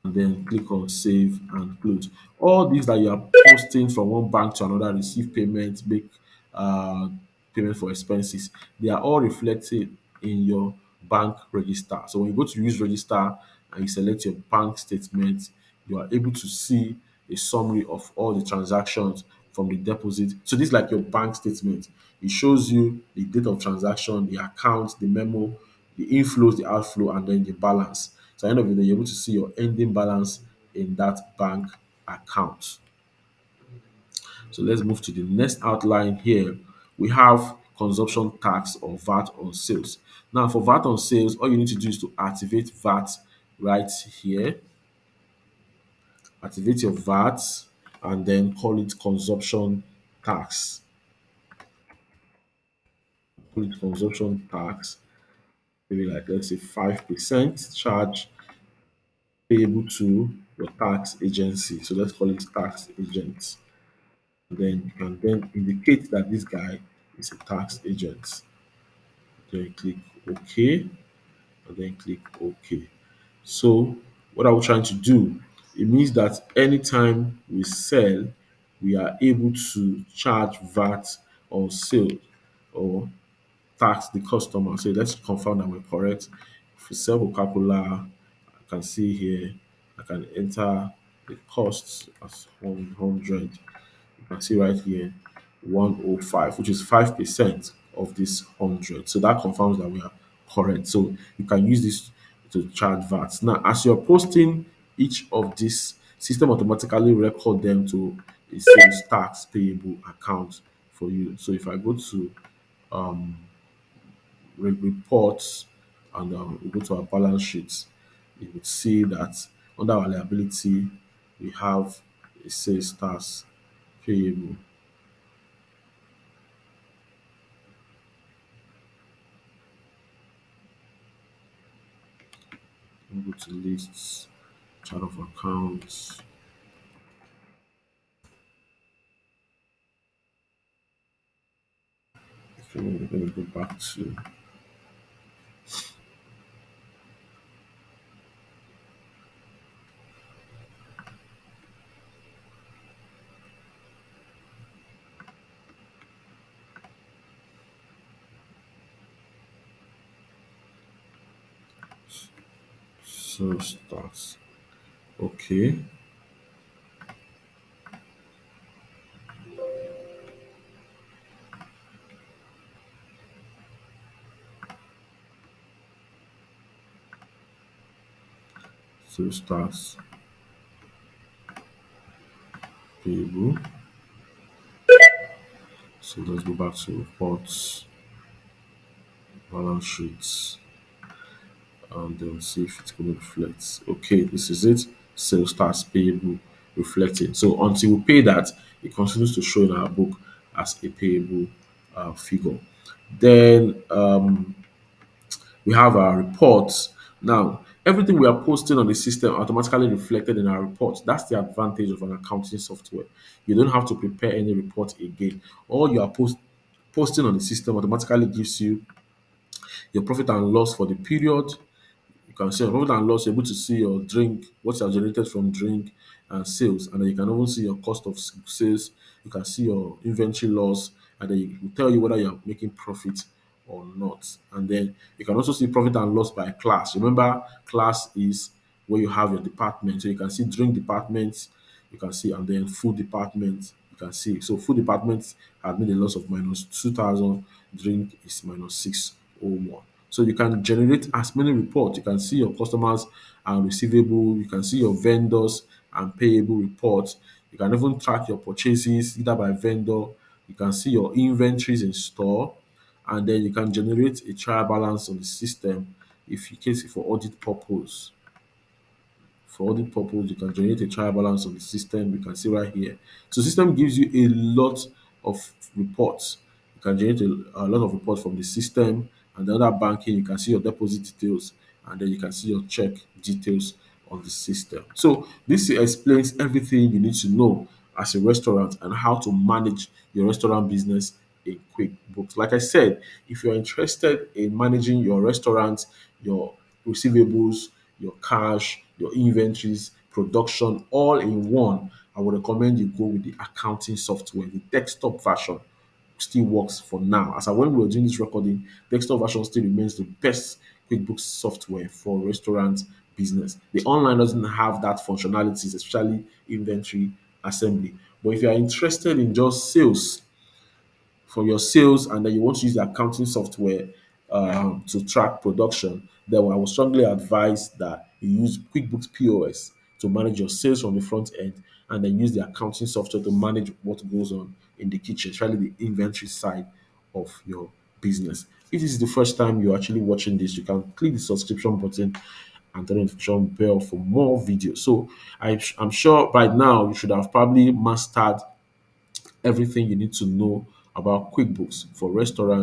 and then click on save and close. All these that you are posting from one bank to another, receive payment, make uh, payment for expenses, they are all reflected in your bank register. So when you go to use register and you select your bank statement, you are able to see a summary of all the transactions from the deposit. So this is like your bank statement. It shows you the date of transaction, the account, the memo, the inflows, the outflow, and then the balance. So at the end of the day, you're able to see your ending balance in that bank account. So let's move to the next outline here. We have consumption tax or VAT on sales. Now for VAT on sales, all you need to do is to activate VAT right here. Activate your VAT and then call it consumption tax. Call it consumption tax. Maybe like let's say 5% charge payable to your tax agency. So let's call it tax agent. Then you can then indicate that this guy is a tax agent. Then click OK, and then click OK. So what are we trying to do? It means that anytime we sell, we are able to charge VAT on sale or tax the customer. So let's confirm that we're correct. If we sell Coca-Cola, I can see here, I can enter the costs as 100. You can see right here 105, which is 5% of this 100. So that confirms that we are correct. So you can use this to charge VAT. Now, as you're posting each of these, system automatically record them to a sales tax payable account for you. So if I go to um, reports and we go to our balance sheets, you would see that under our liability, we have a sales tax payable. We go to lists, chart of accounts. Okay, we're going to go back to sales tax. Okay, sales tax payable. So let's go back to reports, balance sheets, and then see if it's going to reflect. Okay, this is it. Sales tax payable reflecting. So until we pay that, it continues to show in our book as a payable figure. Then we have our reports. Now, everything we are posting on the system automatically reflected in our reports. That's the advantage of an accounting software. You don't have to prepare any report again. All you are posting on the system automatically gives you your profit and loss for the period. You can see your profit and loss, you're able to see your drink, what you have generated from drink and sales, and then you can even see your cost of sales. You can see your inventory loss, and then it will tell you whether you're making profit or not. And then you can also see profit and loss by class. Remember, class is where you have your department. So you can see drink department, you can see, and then food department, you can see. So food department had made a loss of minus 2,000, drink is minus 601. So you can generate as many reports. You can see your customers and receivable. You can see your vendors and payable reports. You can even track your purchases either by vendor. You can see your inventories in store, and then you can generate a trial balance on the system if in case for audit purpose. For audit purpose, you can generate a trial balance on the system. You can see right here. So system gives you a lot of reports. You can generate a lot of reports from the system, and the other banking, you can see your deposit details, and then you can see your check details on the system. So this explains everything you need to know as a restaurant and how to manage your restaurant business in QuickBooks. Like I said, if you're interested in managing your restaurant, your receivables, your cash, your inventories, production all in one, I would recommend you go with the accounting software. The desktop version still works for now. As I when we were doing this recording, desktop version still remains the best QuickBooks software for restaurant business. The online doesn't have that functionalities, especially inventory assembly. But if you are interested in just sales, for your sales, and then you want to use the accounting software to track production, then I would strongly advise that you use QuickBooks POS to manage your sales from the front end, and then use the accounting software to manage what goes on in the kitchen, especially the inventory side of your business. If this is the first time you're actually watching this, you can click the subscription button and turn the notification bell for more videos. So I'm sure by now you should have probably mastered everything you need to know about QuickBooks for restaurants